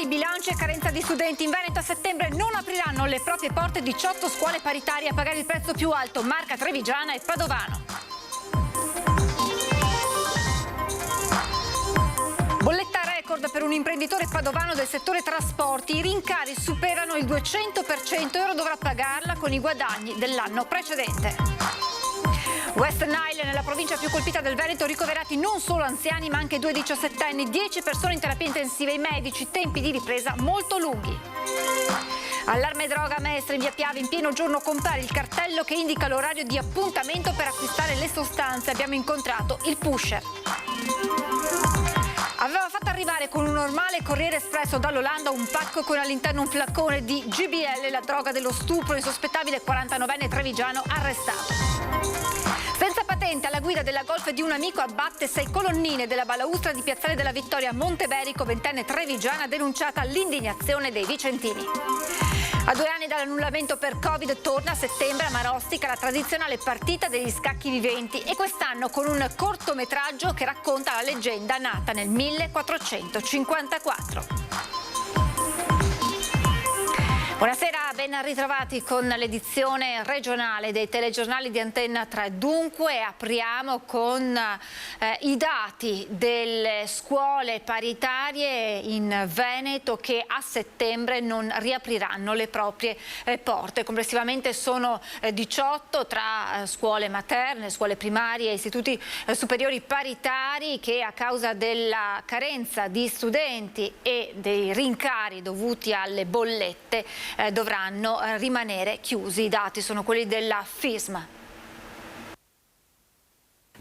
mali bilanci e carenza di studenti. In Veneto a settembre non apriranno le proprie porte 18 scuole paritarie. A pagare il prezzo più alto Marca, Trevigiana e Padovano. Bolletta record per un imprenditore padovano del settore trasporti. I rincari superano il 200% e ora dovrà pagarla con i guadagni dell'anno precedente. West Nile, nella provincia più colpita del Veneto, ricoverati non solo anziani ma anche 2 diciassettenni, 10 persone in terapia intensiva, i medici, tempi di ripresa molto lunghi. Allarme droga a Mestre, in via Piave, in pieno giorno compare il cartello che indica l'orario di appuntamento per acquistare le sostanze. Abbiamo incontrato il pusher. Aveva fatto arrivare con un normale Corriere Espresso dall'Olanda un pacco con all'interno un flacone di GBL, la droga dello stupro, insospettabile 49enne trevigiano arrestato. Senza patente, alla guida della Golf di un amico abbatte 6 colonnine della balaustra di Piazzale della Vittoria a Monteberico, 20enne trevigiana, denunciata l'indignazione dei vicentini. A 2 anni dall'annullamento per Covid torna a settembre a Marostica la tradizionale partita degli scacchi viventi e quest'anno con un cortometraggio che racconta la leggenda nata nel 1454. Buonasera, ben ritrovati con l'edizione regionale dei telegiornali di Antenna 3. Dunque apriamo con i dati delle scuole paritarie in Veneto che a settembre non riapriranno le proprie porte. Complessivamente sono 18 tra scuole materne, scuole primarie e istituti superiori paritari che a causa della carenza di studenti e dei rincari dovuti alle bollette dovranno rimanere chiusi. I dati sono quelli della FISM.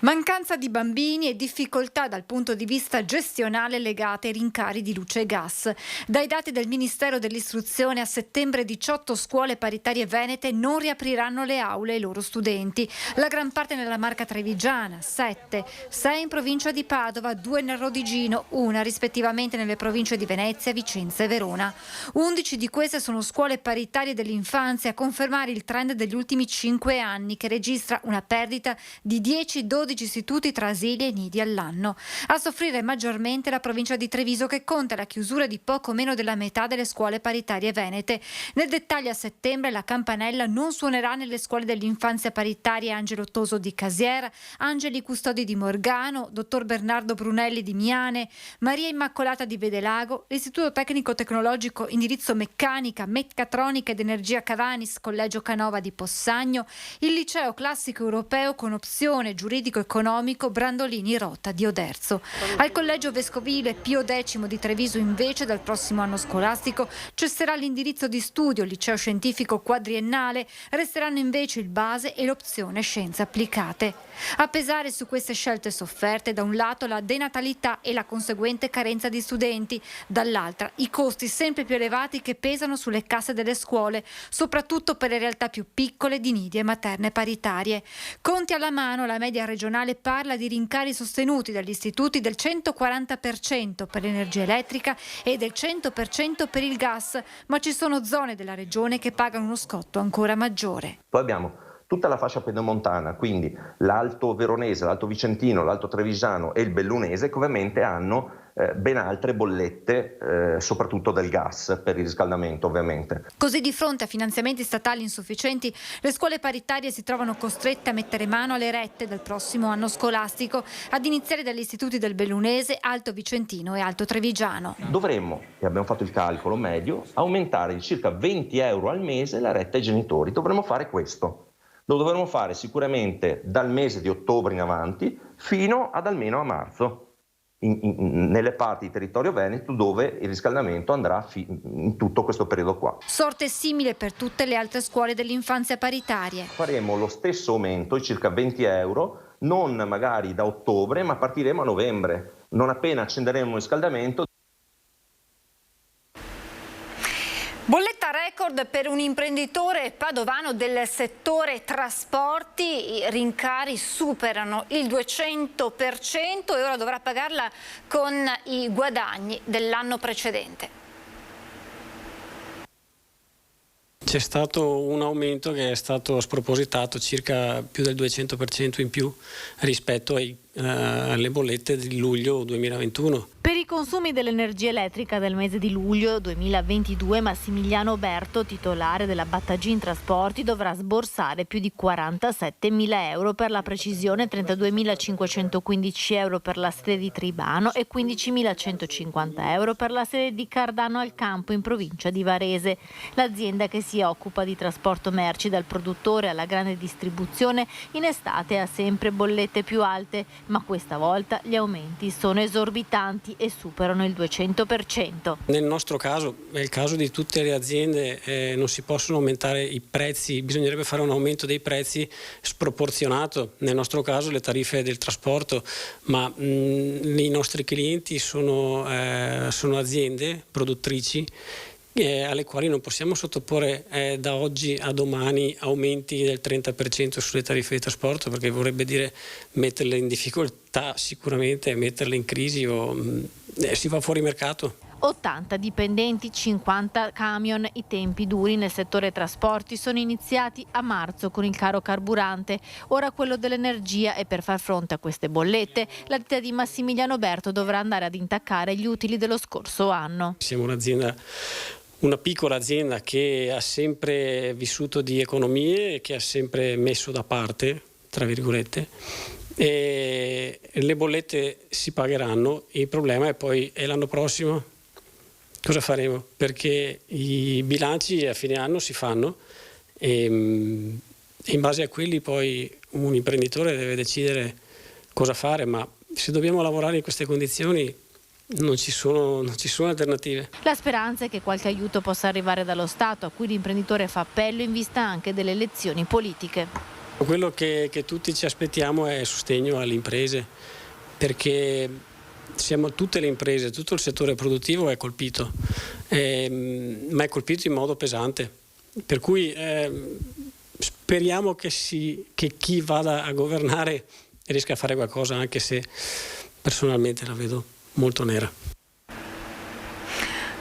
Mancanza di bambini e difficoltà dal punto di vista gestionale legate ai rincari di luce e gas. Dai dati del Ministero dell'Istruzione a settembre 18 scuole paritarie venete non riapriranno le aule ai loro studenti. La gran parte nella Marca trevigiana, 7, 6 in provincia di Padova, 2 nel Rodigino, 1 rispettivamente nelle province di Venezia, Vicenza e Verona. 11 di queste sono scuole paritarie dell'infanzia, a confermare il trend degli ultimi 5 anni che registra una perdita di 10-12 istituti tra asili e nidi all'anno. A soffrire maggiormente la provincia di Treviso che conta la chiusura di poco meno della metà delle scuole paritarie venete. Nel dettaglio a settembre la campanella non suonerà nelle scuole dell'infanzia paritarie Angelo Toso di Casiera, Angeli Custodi di Morgano, Dottor Bernardo Brunelli di Miane, Maria Immacolata di Vedelago, l'Istituto Tecnico Tecnologico Indirizzo Meccanica, Meccatronica ed Energia Cavanis, Collegio Canova di Possagno, il Liceo Classico Europeo con opzione giuridico economico Brandolini Rota di Oderzo. Al Collegio Vescovile Pio X di Treviso invece dal prossimo anno scolastico cesserà l'indirizzo di studio liceo scientifico quadriennale, resteranno invece il base e l'opzione scienze applicate. A pesare su queste scelte sofferte da un lato la denatalità e la conseguente carenza di studenti, dall'altra i costi sempre più elevati che pesano sulle casse delle scuole, soprattutto per le realtà più piccole di nidi e materne paritarie. Conti alla mano, la media regionale parla di rincari sostenuti dagli istituti del 140% per l'energia elettrica e del 100% per il gas, ma ci sono zone della regione che pagano uno scotto ancora maggiore. Poi abbiamo tutta la fascia pedemontana, quindi l'Alto Veronese, l'Alto Vicentino, l'Alto Trevigiano e il Bellunese, che ovviamente hanno ben altre bollette, soprattutto del gas per il riscaldamento ovviamente. Così di fronte a finanziamenti statali insufficienti, le scuole paritarie si trovano costrette a mettere mano alle rette del prossimo anno scolastico, ad iniziare dagli istituti del Bellunese, Alto Vicentino e Alto Trevigiano. Dovremmo, e abbiamo fatto il calcolo medio, aumentare di circa 20 euro al mese la retta ai genitori. Dovremmo fare questo. Lo dovremmo fare sicuramente dal mese di ottobre in avanti fino ad almeno a marzo. Nelle parti di territorio veneto dove il riscaldamento andrà in tutto questo periodo qua. Sorte simile per tutte le altre scuole dell'infanzia paritarie. Faremo lo stesso aumento, di circa 20 euro, non magari da ottobre, ma partiremo a novembre. Non appena accenderemo il riscaldamento. Bolletta record per un imprenditore padovano del settore trasporti, i rincari superano il 200% e ora dovrà pagarla con i guadagni dell'anno precedente. C'è stato un aumento che è stato spropositato, circa più del 200% in più rispetto ai le bollette di luglio 2021. Per i consumi dell'energia elettrica del mese di luglio 2022, Massimiliano Berto, titolare della Battagin Trasporti, dovrà sborsare più di 47.000 euro, per la precisione 32.515 euro per la sede di Tribano e 15.150 euro per la sede di Cardano al Campo in provincia di Varese. L'azienda, che si occupa di trasporto merci dal produttore alla grande distribuzione, in estate ha sempre bollette più alte, ma questa volta gli aumenti sono esorbitanti e superano il 200%. Nel nostro caso, è il caso di tutte le aziende, non si possono aumentare i prezzi, bisognerebbe fare un aumento dei prezzi sproporzionato. Nel nostro caso le tariffe del trasporto, ma i nostri clienti sono aziende produttrici alle quali non possiamo sottoporre da oggi a domani aumenti del 30% sulle tariffe di trasporto, perché vorrebbe dire metterle in difficoltà, sicuramente metterle in crisi, o si va fuori mercato. 80 dipendenti, 50 camion. I tempi duri nel settore trasporti sono iniziati a marzo con il caro carburante, ora quello dell'energia, e per far fronte a queste bollette la ditta di Massimiliano Berto dovrà andare ad intaccare gli utili dello scorso anno. Siamo una piccola azienda che ha sempre vissuto di economie e che ha sempre messo da parte, tra virgolette, e le bollette si pagheranno. Il problema è poi l'anno prossimo cosa faremo, perché i bilanci a fine anno si fanno e in base a quelli poi un imprenditore deve decidere cosa fare, ma se dobbiamo lavorare in queste condizioni non ci sono alternative. La speranza è che qualche aiuto possa arrivare dallo Stato, a cui l'imprenditore fa appello in vista anche delle elezioni politiche. Quello che tutti ci aspettiamo è sostegno alle imprese, perché tutte le imprese, tutto il settore produttivo è colpito, ma è colpito in modo pesante. Per cui speriamo che chi vada a governare riesca a fare qualcosa, anche se personalmente la vedo molto nera.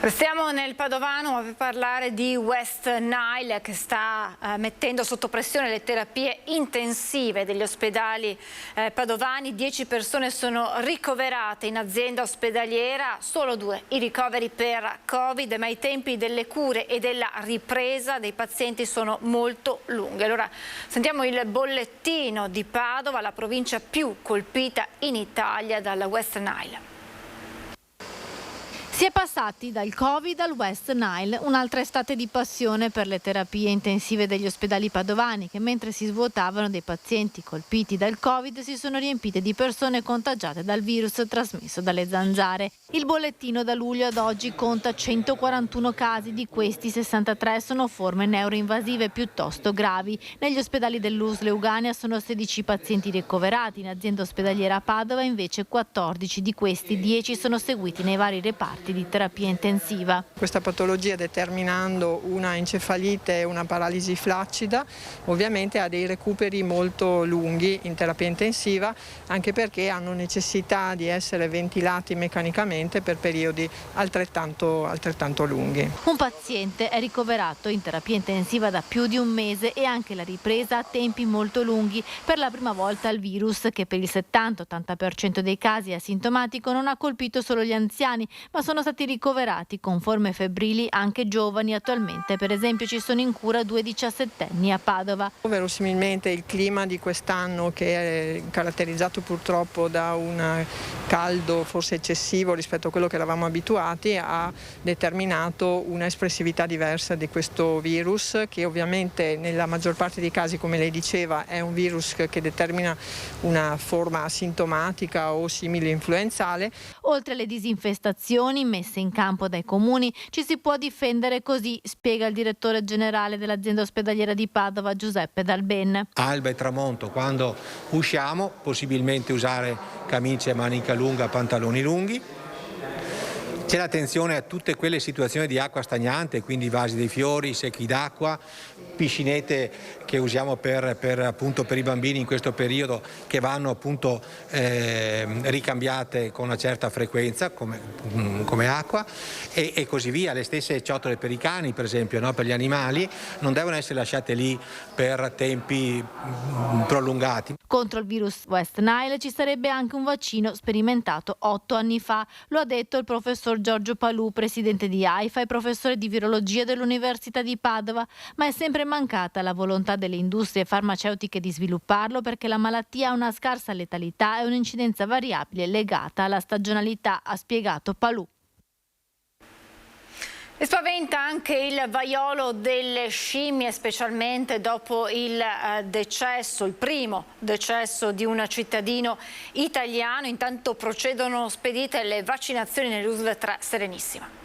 Restiamo nel Padovano per parlare di West Nile, che sta mettendo sotto pressione le terapie intensive degli ospedali padovani. 10 persone sono ricoverate in azienda ospedaliera, solo 2 i ricoveri per Covid, ma i tempi delle cure e della ripresa dei pazienti sono molto lunghi. Allora sentiamo il bollettino di Padova, la provincia più colpita in Italia dalla West Nile. Si è passati dal Covid al West Nile, un'altra estate di passione per le terapie intensive degli ospedali padovani, che mentre si svuotavano dei pazienti colpiti dal Covid si sono riempite di persone contagiate dal virus trasmesso dalle zanzare. Il bollettino da luglio ad oggi conta 141 casi, di questi 63 sono forme neuroinvasive piuttosto gravi. Negli ospedali dell'USL Eugania sono 16 pazienti ricoverati, in azienda ospedaliera a Padova invece 14, di questi 10 sono seguiti nei vari reparti di terapia intensiva. Questa patologia, determinando una encefalite e una paralisi flaccida, ovviamente ha dei recuperi molto lunghi in terapia intensiva, anche perché hanno necessità di essere ventilati meccanicamente per periodi altrettanto lunghi. Un paziente è ricoverato in terapia intensiva da più di un mese e anche la ripresa ha tempi molto lunghi. Per la prima volta il virus, che per il 70-80% dei casi è asintomatico, non ha colpito solo gli anziani, ma sono stati ricoverati con forme febbrili anche giovani. Attualmente, per esempio, ci sono in cura 2 diciassettenni a Padova. Verosimilmente il clima di quest'anno, che è caratterizzato purtroppo da un caldo forse eccessivo rispetto a quello che eravamo abituati, ha determinato un'espressività diversa di questo virus, che ovviamente nella maggior parte dei casi, come lei diceva, è un virus che determina una forma asintomatica o simile influenzale. Oltre alle disinfestazioni messe in campo dai comuni, ci si può difendere così, spiega il direttore generale dell'azienda ospedaliera di Padova, Giuseppe Dalben. Alba e tramonto, quando usciamo, possibilmente usare camicie a manica lunga, pantaloni lunghi. C'è l'attenzione a tutte quelle situazioni di acqua stagnante, quindi vasi dei fiori, secchi d'acqua, piscinette che usiamo appunto per i bambini in questo periodo, che vanno appunto ricambiate con una certa frequenza come acqua, e così via. Le stesse ciotole per i cani, per esempio, no? Per gli animali non devono essere lasciate lì per tempi prolungati. Contro il virus West Nile ci sarebbe anche un vaccino sperimentato 8 anni fa, lo ha detto il professor Giorgio Palù, presidente di AIFA e professore di virologia dell'Università di Padova, ma è sempre mancata la volontà delle industrie farmaceutiche di svilupparlo, perché la malattia ha una scarsa letalità e un'incidenza variabile legata alla stagionalità, ha spiegato Palù. E spaventa anche il vaiolo delle scimmie, specialmente dopo il primo decesso di un cittadino italiano. Intanto procedono spedite le vaccinazioni nell'USL 3 Serenissima.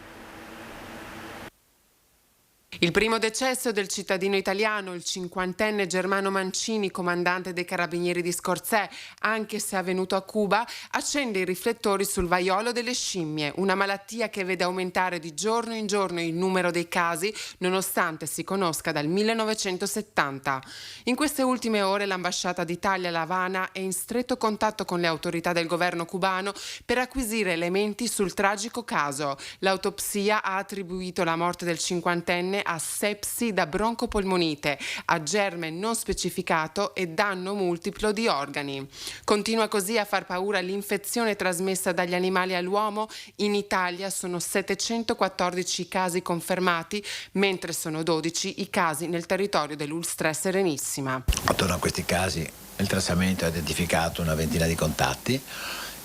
Il primo decesso del cittadino italiano, il 50enne Germano Mancini, comandante dei Carabinieri di Scorzè, anche se avvenuto a Cuba, accende i riflettori sul vaiolo delle scimmie, una malattia che vede aumentare di giorno in giorno il numero dei casi, nonostante si conosca dal 1970. In queste ultime ore l'ambasciata d'Italia a La Habana è in stretto contatto con le autorità del governo cubano per acquisire elementi sul tragico caso. L'autopsia ha attribuito la morte del cinquantenne a sepsi da broncopolmonite, a germe non specificato e danno multiplo di organi. Continua così a far paura l'infezione trasmessa dagli animali all'uomo. In Italia sono 714 casi confermati, mentre sono 12 i casi nel territorio dell'ULS-3 Serenissima. Attorno a questi casi il tracciamento ha identificato una ventina di contatti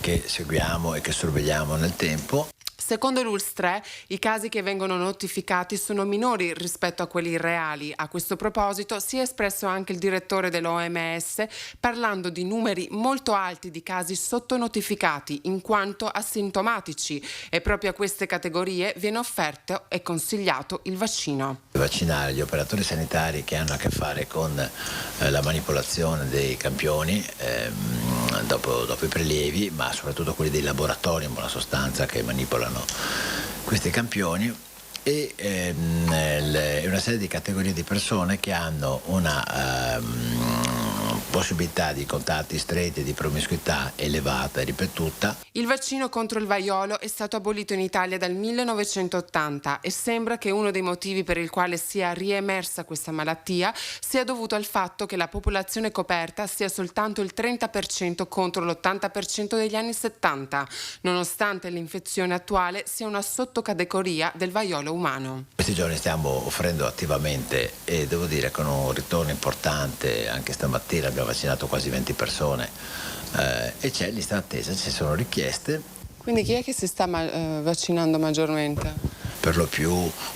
che seguiamo e che sorvegliamo nel tempo. Secondo l'ULS-3, i casi che vengono notificati sono minori rispetto a quelli reali. A questo proposito si è espresso anche il direttore dell'OMS, parlando di numeri molto alti di casi sottonotificati in quanto asintomatici, e proprio a queste categorie viene offerto e consigliato il vaccino. Vaccinare gli operatori sanitari che hanno a che fare con la manipolazione dei campioni dopo i prelievi, ma soprattutto quelli dei laboratori in buona sostanza che manipolano questi campioni, e una serie di categorie di persone che hanno una possibilità di contatti stretti e di promiscuità elevata e ripetuta. Il vaccino contro il vaiolo è stato abolito in Italia dal 1980 e sembra che uno dei motivi per il quale sia riemersa questa malattia sia dovuto al fatto che la popolazione coperta sia soltanto il 30% contro l'80% degli anni 70, nonostante l'infezione attuale sia una sottocategoria del vaiolo umano. Questi giorni stiamo offrendo attivamente, e devo dire con un ritorno importante. Anche stamattina abbiamo vaccinato quasi 20 persone e c'è lista d'attesa, ci sono richieste. Quindi chi è che si sta vaccinando maggiormente? Per lo più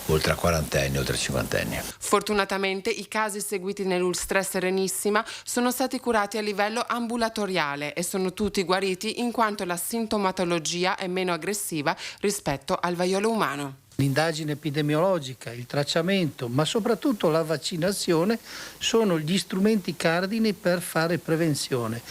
oltre 40 oltre 50 anni. Fortunatamente i casi seguiti nell'ULS-3 Serenissima sono stati curati a livello ambulatoriale e sono tutti guariti, in quanto la sintomatologia è meno aggressiva rispetto al vaiolo umano. L'indagine epidemiologica, il tracciamento, ma soprattutto la vaccinazione sono gli strumenti cardini per fare prevenzione.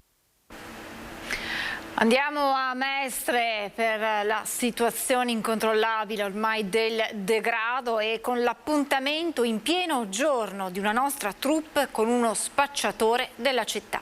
Andiamo a Mestre per la situazione incontrollabile ormai del degrado, e con l'appuntamento in pieno giorno di una nostra troupe con uno spacciatore della città.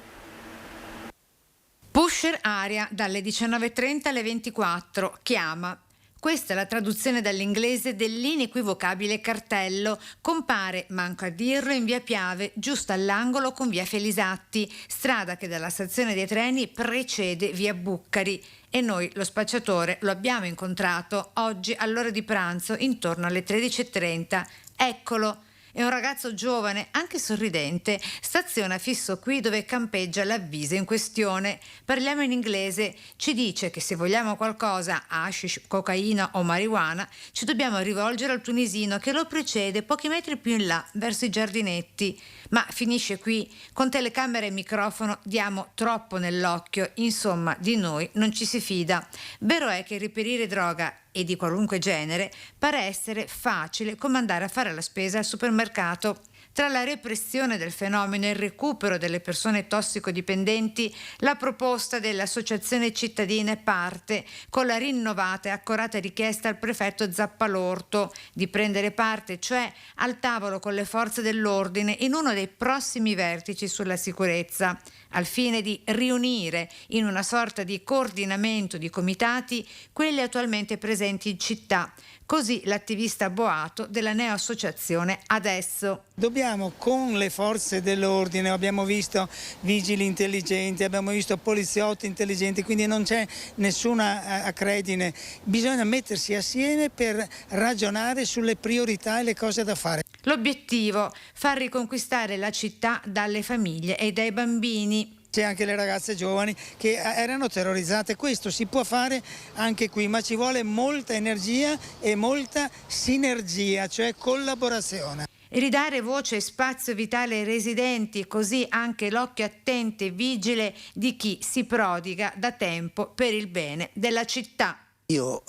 Pusher Aria dalle 19:30 alle 24, chiama. Questa è la traduzione dall'inglese dell'inequivocabile cartello. Compare, manco a dirlo, in via Piave, giusto all'angolo con via Felisatti, strada che dalla stazione dei treni precede via Buccari. E noi lo spacciatore lo abbiamo incontrato oggi all'ora di pranzo, intorno alle 13:30. Eccolo. È un ragazzo giovane, anche sorridente, staziona fisso qui dove campeggia l'avviso in questione. Parliamo in inglese, ci dice che se vogliamo qualcosa, hashish, cocaina o marijuana, ci dobbiamo rivolgere al tunisino che lo precede pochi metri più in là, verso i giardinetti. Ma finisce qui, con telecamera e microfono diamo troppo nell'occhio, insomma di noi non ci si fida. Vero è che reperire droga e di qualunque genere pare essere facile come andare a fare la spesa al supermercato. Tra la repressione del fenomeno e il recupero delle persone tossicodipendenti, la proposta delle associazioni cittadine parte con la rinnovata e accorata richiesta al prefetto Zappalorto di prendere parte, cioè al tavolo con le forze dell'ordine, in uno dei prossimi vertici sulla sicurezza, al fine di riunire in una sorta di coordinamento di comitati quelli attualmente presenti in città. Così l'attivista boato della neoassociazione Adesso. Dobbiamo, con le forze dell'ordine, abbiamo visto vigili intelligenti, abbiamo visto poliziotti intelligenti, quindi non c'è nessuna accredine, bisogna mettersi assieme per ragionare sulle priorità e le cose da fare. L'obiettivo, far riconquistare la città dalle famiglie e dai bambini. C'è anche le ragazze giovani che erano terrorizzate. Questo si può fare anche qui, ma ci vuole molta energia e molta sinergia, cioè collaborazione. Ridare voce e spazio vitale ai residenti, così anche l'occhio attento e vigile di chi si prodiga da tempo per il bene della città. Io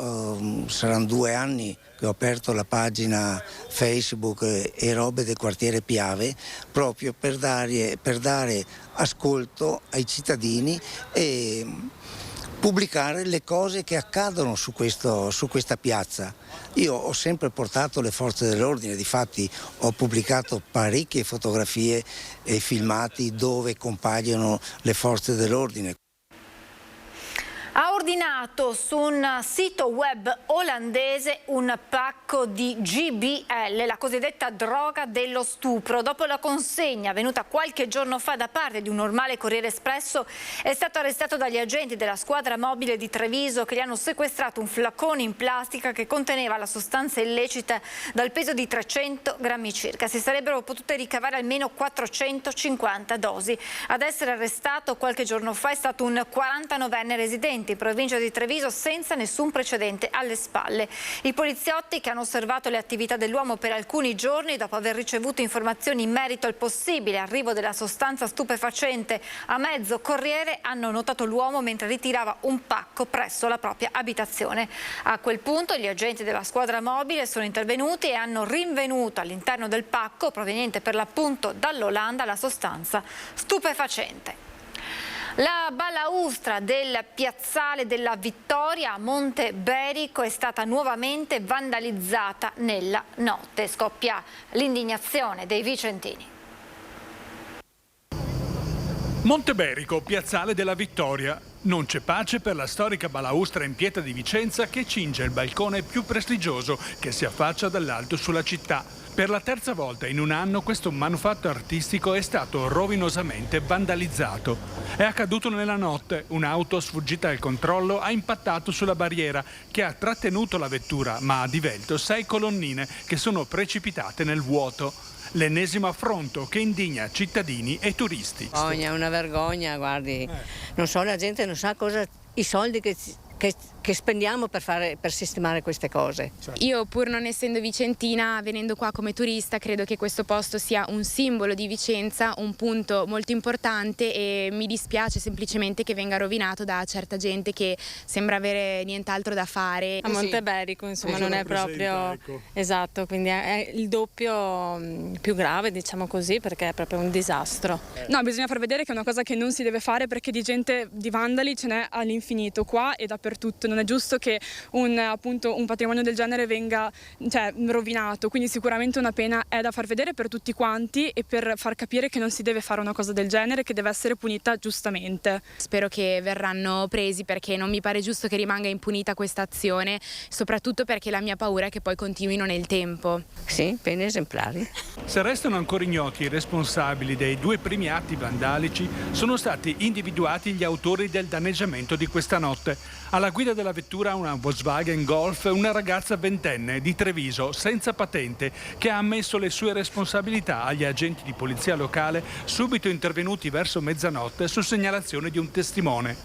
saranno 2 anni che ho aperto la pagina Facebook e robe del quartiere Piave, proprio per dare ascolto ai cittadini e pubblicare le cose che accadono su questa piazza. Io ho sempre portato le forze dell'ordine, difatti ho pubblicato parecchie fotografie e filmati dove compaiono le forze dell'ordine. Ha ordinato su un sito web olandese un pacco di GBL, la cosiddetta droga dello stupro. Dopo la consegna avvenuta qualche giorno fa da parte di un normale Corriere Espresso, è stato arrestato dagli agenti della squadra mobile di Treviso che gli hanno sequestrato un flacone in plastica che conteneva la sostanza illecita dal peso di 300 grammi circa. Si sarebbero potute ricavare almeno 450 dosi. Ad essere arrestato qualche giorno fa è stato un 49enne residente in provincia di Treviso senza nessun precedente alle spalle. I poliziotti, che hanno osservato le attività dell'uomo per alcuni giorni dopo aver ricevuto informazioni in merito al possibile arrivo della sostanza stupefacente a mezzo Corriere, hanno notato l'uomo mentre ritirava un pacco presso la propria abitazione. A quel punto gli agenti della squadra mobile sono intervenuti e hanno rinvenuto all'interno del pacco, proveniente per l'appunto dall'Olanda, la sostanza stupefacente. La balaustra del piazzale della Vittoria a Monte Berico è stata nuovamente vandalizzata nella notte. Scoppia l'indignazione dei vicentini. Monte Berico, piazzale della Vittoria. Non c'è pace per la storica balaustra in pietra di Vicenza che cinge il balcone più prestigioso che si affaccia dall'alto sulla città. Per la terza volta in un anno questo manufatto artistico è stato rovinosamente vandalizzato. È accaduto nella notte. Un'auto sfuggita al controllo ha impattato sulla barriera che ha trattenuto la vettura, ma ha divelto 6 colonnine che sono precipitate nel vuoto. L'ennesimo affronto che indigna cittadini e turisti. È una vergogna, guardi. Non so, la gente non sa cosa, i soldi che spendiamo per sistemare queste cose. Io, pur non essendo vicentina, venendo qua come turista, credo che questo posto sia un simbolo di Vicenza, un punto molto importante, e mi dispiace semplicemente che venga rovinato da certa gente che sembra avere nient'altro da fare. A Monte Berico, insomma, non è proprio ecco. Esatto, quindi è il doppio più grave, diciamo così, perché è proprio un disastro. No, bisogna far vedere che è una cosa che non si deve fare, perché di gente, di vandali ce n'è all'infinito qua e dappertutto. Non è giusto che un patrimonio del genere venga rovinato, quindi sicuramente una pena è da far vedere per tutti quanti e per far capire che non si deve fare una cosa del genere, che deve essere punita giustamente. Spero che verranno presi, perché non mi pare giusto che rimanga impunita questa azione, soprattutto perché la mia paura è che poi continuino nel tempo. Sì, pene esemplari. Se restano ancora ignoti i responsabili dei 2 primi atti vandalici, sono stati individuati gli autori del danneggiamento di questa notte. Alla guida della vettura una Volkswagen Golf, una ragazza ventenne di Treviso senza patente che ha ammesso le sue responsabilità agli agenti di polizia locale subito intervenuti verso mezzanotte su segnalazione di un testimone.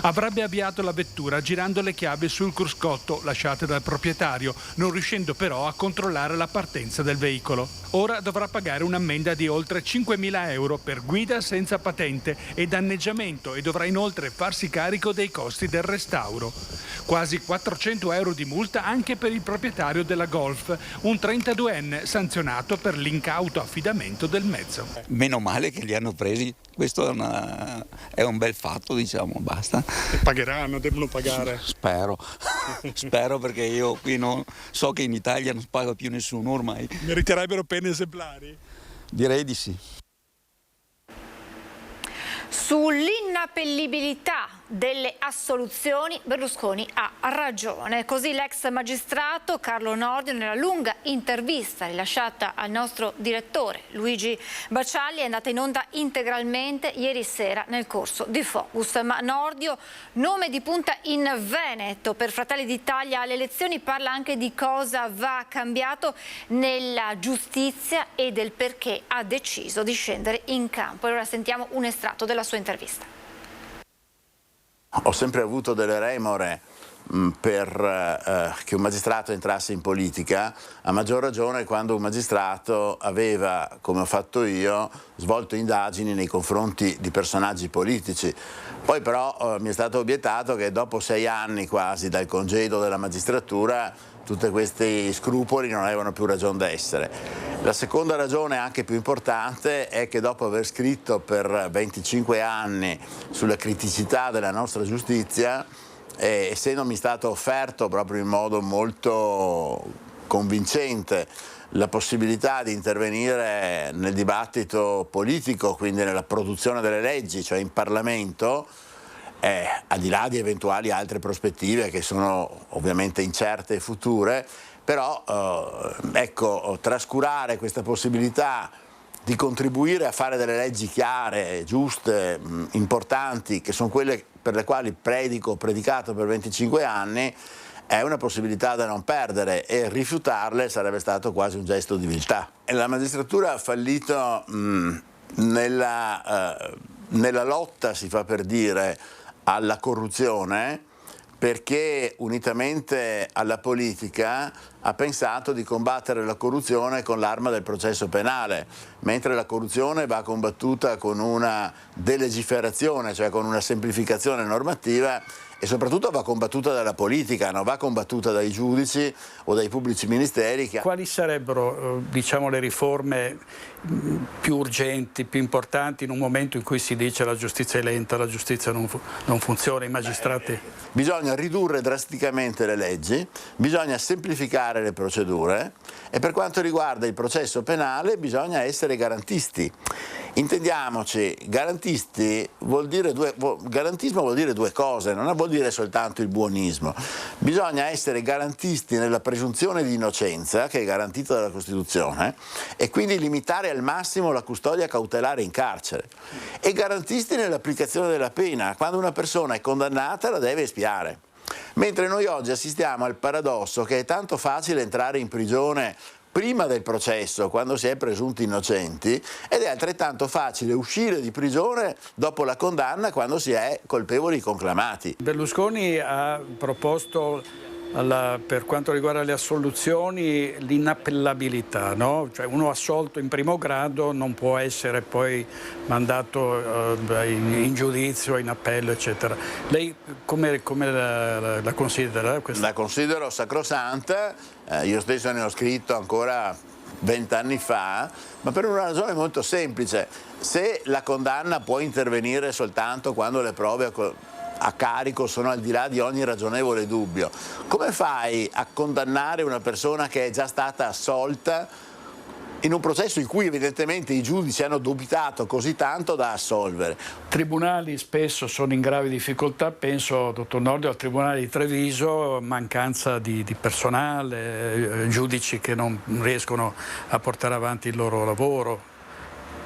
Avrebbe avviato la vettura girando le chiavi sul cruscotto lasciate dal proprietario, non riuscendo però a controllare la partenza del veicolo. Ora dovrà pagare un'ammenda di oltre 5.000 euro per guida senza patente e danneggiamento e dovrà inoltre farsi carico dei costi del restauro. Quasi 400 euro di multa anche per il proprietario della Golf, un 32enne sanzionato per l'incauto affidamento del mezzo. Meno male che li hanno presi, questo è un bel fatto, diciamo, basta. E pagheranno, devono pagare. Spero, spero, perché io qui so che in Italia non paga più nessuno ormai. Meriterebbero pene esemplari? Direi di sì. Sull'inappellibilità delle assoluzioni Berlusconi ha ragione. Così l'ex magistrato Carlo Nordio, nella lunga intervista rilasciata al nostro direttore Luigi Baciali, è andata in onda integralmente ieri sera nel corso di Focus. Ma Nordio, nome di punta in Veneto per Fratelli d'Italia alle elezioni, parla anche di cosa va cambiato nella giustizia e del perché ha deciso di scendere in campo. Allora sentiamo un estratto della sua intervista. Ho sempre avuto delle remore per che un magistrato entrasse in politica, a maggior ragione quando un magistrato aveva, come ho fatto io, svolto indagini nei confronti di personaggi politici. Poi però mi è stato obiettato che dopo 6 anni quasi dal congedo della magistratura tutti questi scrupoli non avevano più ragione d'essere. La seconda ragione, anche più importante, è che dopo aver scritto per 25 anni sulla criticità della nostra giustizia, essendomi stato offerto proprio in modo molto convincente la possibilità di intervenire nel dibattito politico, quindi nella produzione delle leggi, cioè in Parlamento, al di là di eventuali altre prospettive che sono ovviamente incerte e future, però ecco, trascurare questa possibilità di contribuire a fare delle leggi chiare, giuste, importanti, che sono quelle per le quali ho predicato per 25 anni, è una possibilità da non perdere, e rifiutarle sarebbe stato quasi un gesto di viltà. La magistratura ha fallito nella lotta, si fa per dire, alla corruzione, perché unitamente alla politica ha pensato di combattere la corruzione con l'arma del processo penale, mentre la corruzione va combattuta con una delegiferazione, cioè con una semplificazione normativa, e soprattutto va combattuta dalla politica, non va combattuta dai giudici o dai pubblici ministeri. Quali sarebbero, diciamo, le riforme più urgenti, più importanti in un momento in cui si dice la giustizia è lenta, la giustizia non funziona, i magistrati? Bisogna ridurre drasticamente le leggi, bisogna semplificare le procedure, e per quanto riguarda il processo penale bisogna essere garantisti. Intendiamoci, garantismo vuol dire due cose, non vuol dire soltanto il buonismo. Bisogna essere garantisti nella presunzione di innocenza, che è garantita dalla Costituzione, e quindi limitare al massimo la custodia cautelare in carcere, e garantisti nell'applicazione della pena. Quando una persona è condannata la deve espiare. Mentre noi oggi assistiamo al paradosso che è tanto facile entrare in prigione prima del processo, quando si è presunti innocenti, ed è altrettanto facile uscire di prigione dopo la condanna, quando si è colpevoli conclamati. Berlusconi ha proposto, per quanto riguarda le assoluzioni, l'inappellabilità, no? Cioè uno assolto in primo grado non può essere poi mandato in giudizio, in appello, eccetera. Lei come la considera? La considero sacrosanta, io stesso ne ho scritto ancora 20 anni fa, ma per una ragione molto semplice: se la condanna può intervenire soltanto quando le prove a carico sono al di là di ogni ragionevole dubbio, come fai a condannare una persona che è già stata assolta in un processo in cui evidentemente i giudici hanno dubitato così tanto da assolvere? I tribunali spesso sono in gravi difficoltà, penso, dottor Nordio, al Tribunale di Treviso, mancanza di personale, giudici che non riescono a portare avanti il loro lavoro.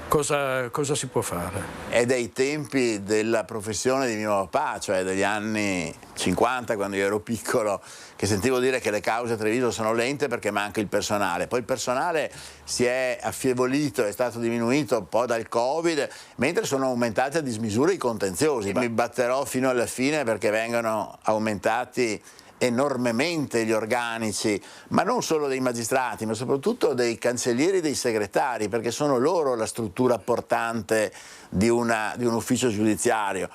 cosa si può fare? È dai tempi della professione di mio papà, cioè degli anni 50, quando io ero piccolo, che sentivo dire che le cause a Treviso sono lente perché manca il personale. Poi il personale si è affievolito, è stato diminuito un po' dal Covid, mentre sono aumentati a dismisura i contenziosi. Mi batterò fino alla fine perché vengano aumentati enormemente gli organici, ma non solo dei magistrati, ma soprattutto dei cancellieri e dei segretari, perché sono loro la struttura portante di un ufficio giudiziario.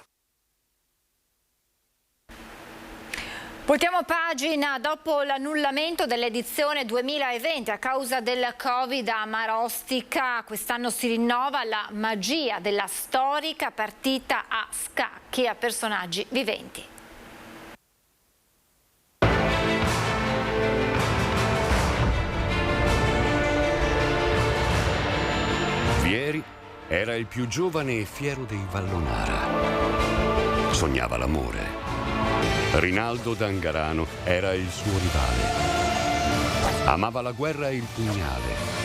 Voltiamo pagina. Dopo l'annullamento dell'edizione 2020 a causa del Covid a Marostica, quest'anno si rinnova la magia della storica partita a scacchi a personaggi viventi. Vieri era il più giovane e fiero dei Vallonara. Sognava l'amore. Rinaldo d'Angarano era il suo rivale. Amava la guerra e il pugnale.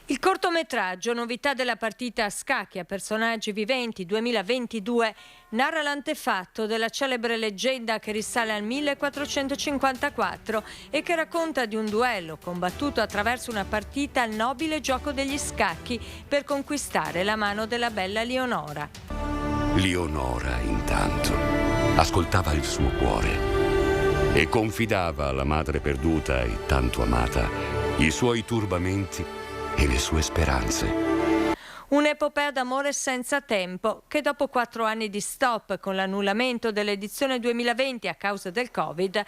Il cortometraggio, novità della partita a scacchi a personaggi viventi 2022, narra l'antefatto della celebre leggenda che risale al 1454 e che racconta di un duello combattuto attraverso una partita al nobile gioco degli scacchi per conquistare la mano della bella Leonora. Leonora, intanto, ascoltava il suo cuore e confidava alla madre perduta e tanto amata i suoi turbamenti e le sue speranze. Un'epopea d'amore senza tempo che dopo 4 anni di stop con l'annullamento dell'edizione 2020 a causa del Covid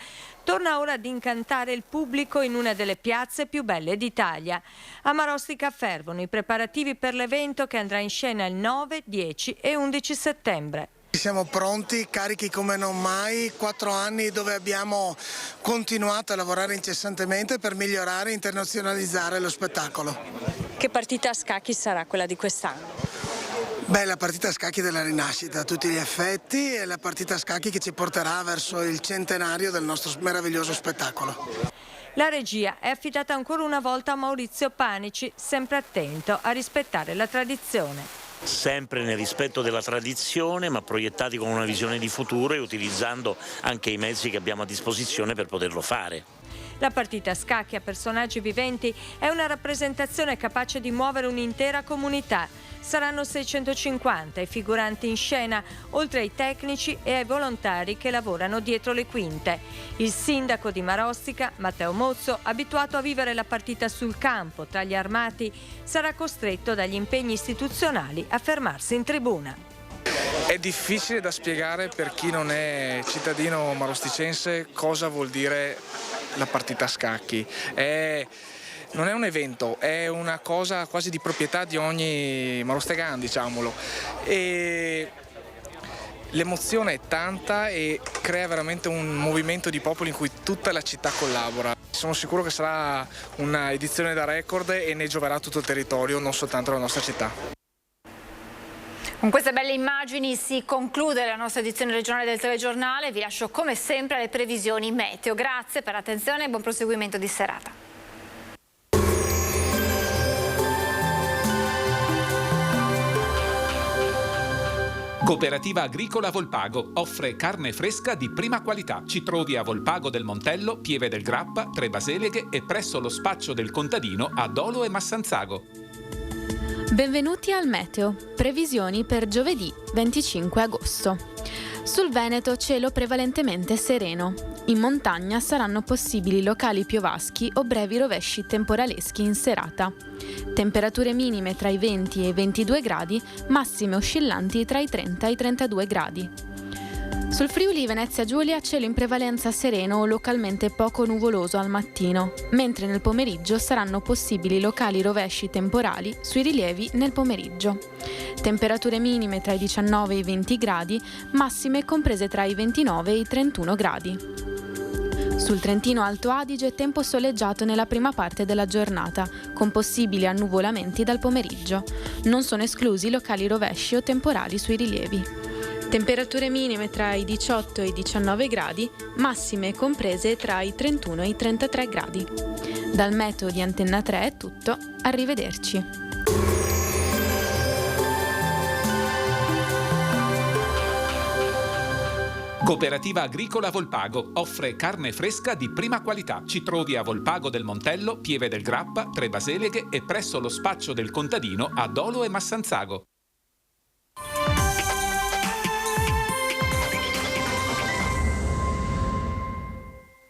torna ora ad incantare il pubblico in una delle piazze più belle d'Italia. A Marostica fervono i preparativi per l'evento che andrà in scena il 9, 10 e 11 settembre. Siamo pronti, carichi come non mai, 4 anni dove abbiamo continuato a lavorare incessantemente per migliorare e internazionalizzare lo spettacolo. Che partita a scacchi sarà quella di quest'anno? Beh, la partita a scacchi della rinascita a tutti gli effetti e la partita a scacchi che ci porterà verso il centenario del nostro meraviglioso spettacolo. La regia è affidata ancora una volta a Maurizio Panici, sempre attento a rispettare la tradizione. Sempre nel rispetto della tradizione, ma proiettati con una visione di futuro e utilizzando anche i mezzi che abbiamo a disposizione per poterlo fare. La partita a scacchi a personaggi viventi è una rappresentazione capace di muovere un'intera comunità. Saranno 650 i figuranti in scena, oltre ai tecnici e ai volontari che lavorano dietro le quinte. Il sindaco di Marostica, Matteo Mozzo, abituato a vivere la partita sul campo tra gli armati, sarà costretto dagli impegni istituzionali a fermarsi in tribuna. È difficile da spiegare per chi non è cittadino marosticense cosa vuol dire la partita a scacchi. Non è un evento, è una cosa quasi di proprietà di ogni marostegano, diciamolo. E l'emozione è tanta e crea veramente un movimento di popoli in cui tutta la città collabora. Sono sicuro che sarà una edizione da record e ne gioverà a tutto il territorio, non soltanto la nostra città. Con queste belle immagini si conclude la nostra edizione regionale del telegiornale. Vi lascio come sempre alle previsioni meteo. Grazie per l'attenzione e buon proseguimento di serata. Cooperativa Agricola Volpago offre carne fresca di prima qualità. Ci trovi a Volpago del Montello, Pieve del Grappa, Tre Baseleghe e presso lo spaccio del contadino a Dolo e Massanzago. Benvenuti al Meteo. Previsioni per giovedì 25 agosto. Sul Veneto cielo prevalentemente sereno. In montagna saranno possibili locali piovaschi o brevi rovesci temporaleschi in serata. Temperature minime tra i 20 e i 22 gradi, massime oscillanti tra i 30 e i 32 gradi. Sul Friuli Venezia Giulia cielo in prevalenza sereno o localmente poco nuvoloso al mattino, mentre nel pomeriggio saranno possibili locali rovesci temporali sui rilievi nel pomeriggio. Temperature minime tra i 19 e i 20 gradi, massime comprese tra i 29 e i 31 gradi. Sul Trentino Alto Adige tempo soleggiato nella prima parte della giornata, con possibili annuvolamenti dal pomeriggio. Non sono esclusi locali rovesci o temporali sui rilievi. Temperature minime tra i 18 e i 19 gradi, massime comprese tra i 31 e i 33 gradi. Dal Meteo di Antenna 3 è tutto, arrivederci. Cooperativa Agricola Volpago offre carne fresca di prima qualità. Ci trovi a Volpago del Montello, Pieve del Grappa, Tre Baseleghe e presso lo spaccio del contadino a Dolo e Massanzago.